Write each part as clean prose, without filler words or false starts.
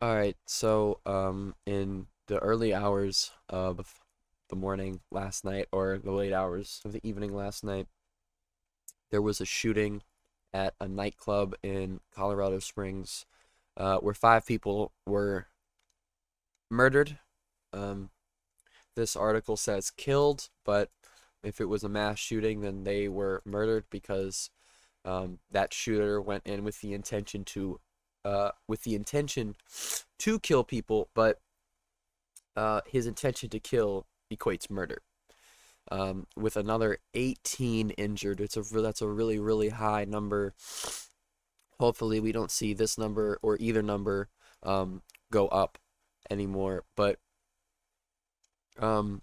All right, so in the early hours of the morning last night, or the late hours of the evening last night, there was a shooting at a nightclub in Colorado Springs, where five people were murdered. Um, this article says killed, but if it was a mass shooting, then they were murdered because that shooter went in with the intention to kill people, but his intention to kill equates murder. With another 18 injured, that's a really really high number. Hopefully, we don't see this number or either number go up anymore. But um,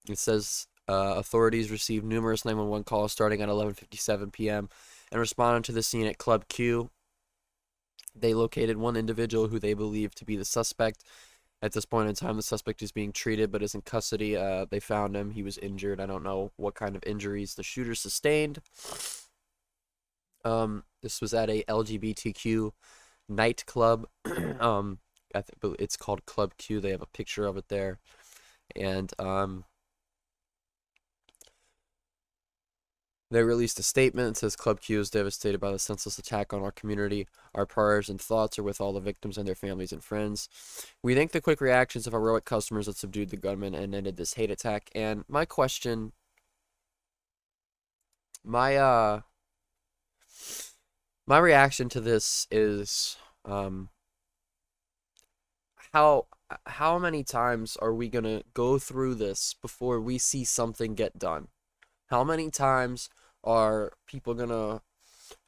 it says authorities received numerous 911 calls starting at 11:57 p.m. and responded to the scene at Club Q. They located one individual who they believe to be the suspect. At this point in time, the suspect is being treated but is in custody. They found him. He was injured. I don't know what kind of injuries the shooter sustained. This was at a LGBTQ nightclub. I think it's called Club Q. They have a picture of it there. And they released a statement that says Club Q is devastated by the senseless attack on our community. Our prayers and thoughts are with all the victims and their families and friends. We thank the quick reactions of heroic customers that subdued the gunman and ended this hate attack. And my question, my my reaction to this is how how many times are we gonna go through this before we see something get done? How many times are people gonna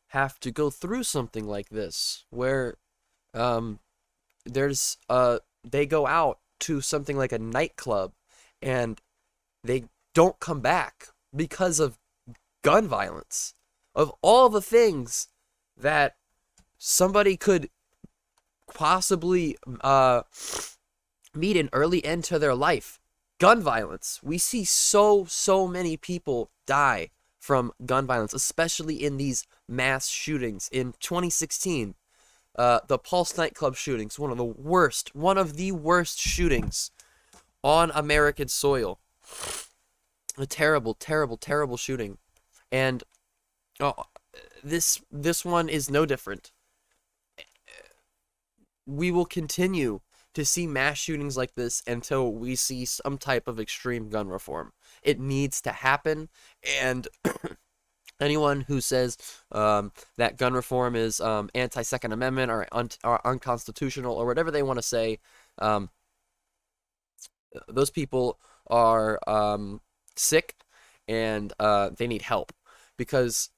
have to go through something like this where um there's they go out to something like a nightclub and they don't come back because of gun violence? Of all the things that somebody could possibly meet an early end to their life, gun violence. We see so many people die from gun violence, especially in these mass shootings. In 2016, the Pulse nightclub shootings, one of the worst shootings on American soil. A terrible shooting. And oh, this one is no different. We will continue to see mass shootings like this until we see some type of extreme gun reform. It needs to happen, and anyone who says that gun reform is anti-Second Amendment or unconstitutional or whatever they want to say, those people are sick and they need help. Because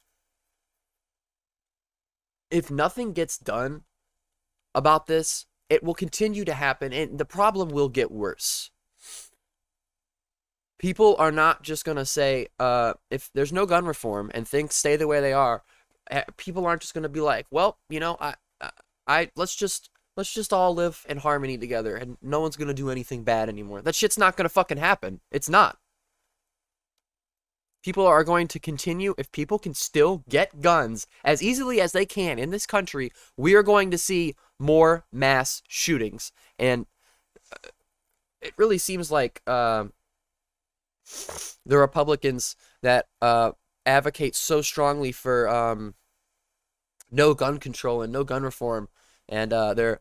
if nothing gets done about this, it will continue to happen, and the problem will get worse. People are not just gonna say, if there's no gun reform and things stay the way they are, people aren't just gonna be like, well, let's just all live in harmony together, and no one's gonna do anything bad anymore. That shit's not gonna fucking happen. It's not. People are going to continue. If people can still get guns as easily as they can in this country, we are going to see more mass shootings. And it really seems like the Republicans that advocate so strongly for no gun control and no gun reform, and they're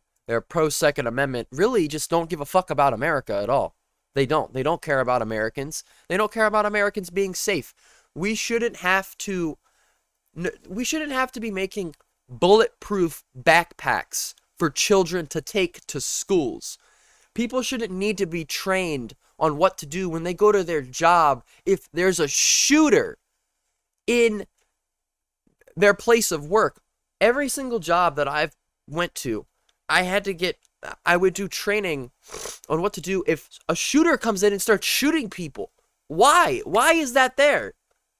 pro Second Amendment, really just don't give a fuck about America at all. They don't. They don't care about Americans. They don't care about Americans being safe. We shouldn't have to be making bulletproof backpacks for children to take to schools. People shouldn't need to be trained on what to do when they go to their job if there's a shooter in their place of work. Every single job that I've went to, I would do training on what to do if a shooter comes in and starts shooting people. Why? Why is that there?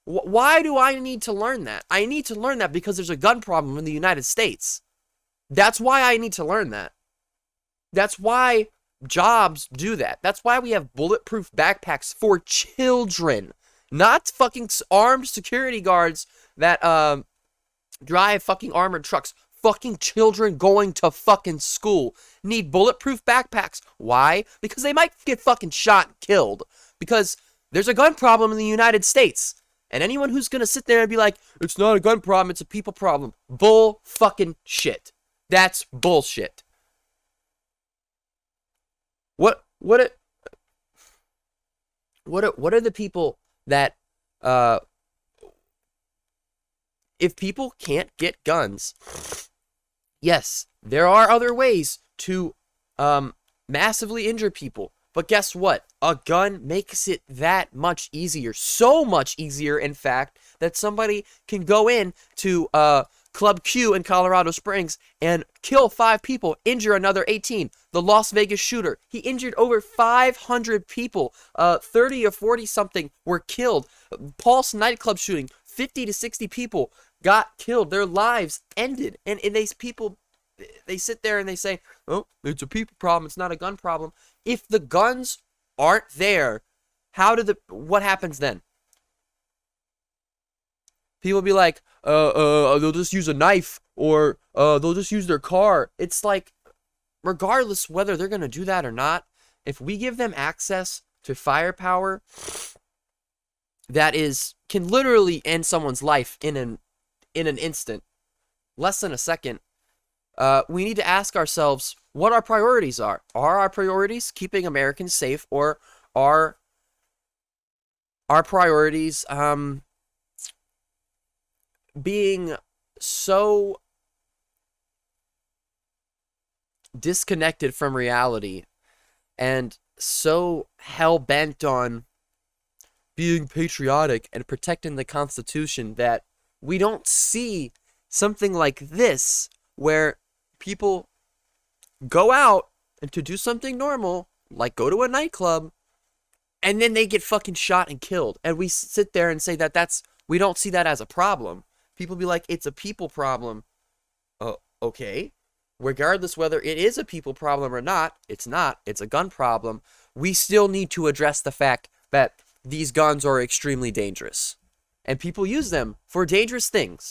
Why do I need to learn that? I need to learn that because there's a gun problem in the United States. That's why I need to learn that. That's why jobs do that. That's why we have bulletproof backpacks for children, not fucking armed security guards that drive fucking armored trucks. fucking children going to fucking school need bulletproof backpacks. Why? Because they might get fucking shot and killed. Because there's a gun problem in the United States. And anyone who's gonna sit there and be like, it's not a gun problem, it's a people problem. Bull fucking shit. That's bullshit. What are the people that, if people can't get guns, yes, there are other ways to massively injure people. But guess what? A gun makes it that much easier. So much easier, in fact, that somebody can go in to Club Q in Colorado Springs and kill 5 people, injure another 18. The Las Vegas shooter, he injured over 500 people. 30 or 40 something were killed. Pulse nightclub shooting, 50 to 60 people got killed. Their lives ended. And these people, they sit there and they say, oh, it's a people problem, it's not a gun problem. If the guns aren't there, what happens then? People be like, they'll just use a knife, or they'll just use their car. It's like, regardless whether they're gonna do that or not, if we give them access to firepower that can literally end someone's life in an instant, less than a second, we need to ask ourselves what our priorities are. Are our priorities keeping Americans safe, or are our priorities being so disconnected from reality and so hell-bent on being patriotic and protecting the Constitution that we don't see something like this, where people go out and to do something normal, like go to a nightclub, and then they get fucking shot and killed. And we sit there and say we don't see that as a problem. People be like, it's a people problem. Okay. Regardless whether it is a people problem or not, it's not. It's a gun problem. We still need to address the fact that these guns are extremely dangerous. And people use them for dangerous things.